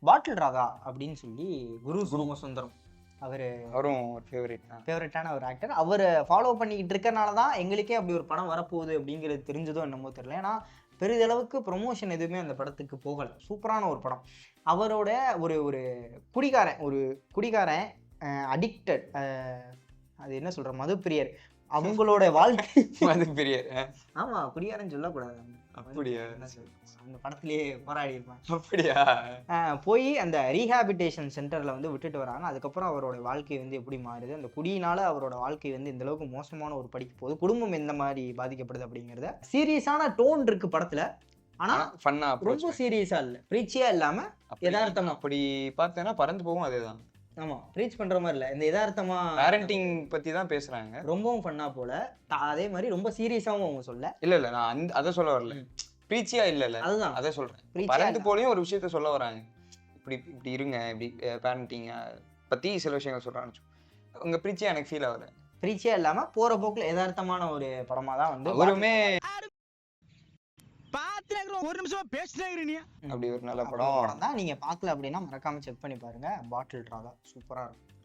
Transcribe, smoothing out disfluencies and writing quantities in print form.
பாட்டில் ராகா அப்படின்னு சொல்லி குரு சோமசுந்தரம் அவரும் ஒரு ஃபேவரட்டான ஒரு ஆக்டர். அவர் ஃபாலோ பண்ணிக்கிட்டு இருக்கனால தான் எங்களுக்கே அப்படி ஒரு படம் வரப்போகுது அப்படிங்கிறது தெரிஞ்சதோ என்னமோ தெரியல. ஏன்னா பெரிதளவுக்கு ப்ரொமோஷன் எதுவுமே அந்த படத்துக்கு போகலை. சூப்பரான ஒரு படம். அவரோட ஒரு குடிகாரன் அடிக்டட், அது என்ன சொல்ற, மதுப்பிரியர், அவங்களோட வாழ்க்கை. மதுப்பிரியர், ஆமா, குடிகாரன் சொல்லக்கூடாது. அப்படியா? அந்த படத்திலேயே போராடி இருப்பாங்க. அப்படியா? போய் அந்த ரீஹாபிட்டேஷன் சென்டர்ல வந்து விட்டுட்டு வராங்க. அதுக்கப்புறம் அவரோட வாழ்க்கை வந்து எப்படி மாறுது, அந்த குடியினால அவரோட வாழ்க்கை வந்து இந்த அளவுக்கு மோசமான ஒரு படிக்கு போகுது, குடும்பம் எந்த மாதிரி பாதிக்கப்படுது அப்படிங்கிறத சீரியஸான டோன் இருக்கு படத்துல. ஆனா ஃபன்னா, ரொம்ப சீரியஸா இல்ல, பிரீச்சியா இல்லாம யதார்த்தமா. அப்படி பார்த்தேன்னா பறந்து போகும். அதேதான். ஆமா, பிரீச் பண்ற மாதிரி இல்ல, இந்த யதார்த்தமா பேரண்டிங் பத்தி தான் பேசுறாங்க. ரொம்பவும் ஃபன்னா போல, அதே மாதிரி ரொம்ப சீரியஸாவும் அவங்க சொல்ல. இல்ல நான் அதை சொல்ல வரல, பிரீச்சியா இல்ல, அதுதான் அதை சொல்றேன். பறந்து போலையும் ஒரு விஷயத்த சொல்ல வராங்க. இப்படி இருங்க, இப்படி பேரண்டிங் பத்தி சில விஷயங்கள் சொல்றாங்க. உங்க பிரீச்சியா எனக்கு ஃபீல் ஆகல. பிரீச்சியா இல்லாம போற போக்குல யதார்த்தமான ஒரு படமா தான் வந்து ஒருமே ஒரு நிமிஷமா பேசினே. அப்படி ஒரு நல்ல படம் தான். நீங்க பார்க்கல அப்படின்னா மறக்காம செக் பண்ணி பாருங்க. பாட்டில் ராகா சூப்பரா இருக்கும்.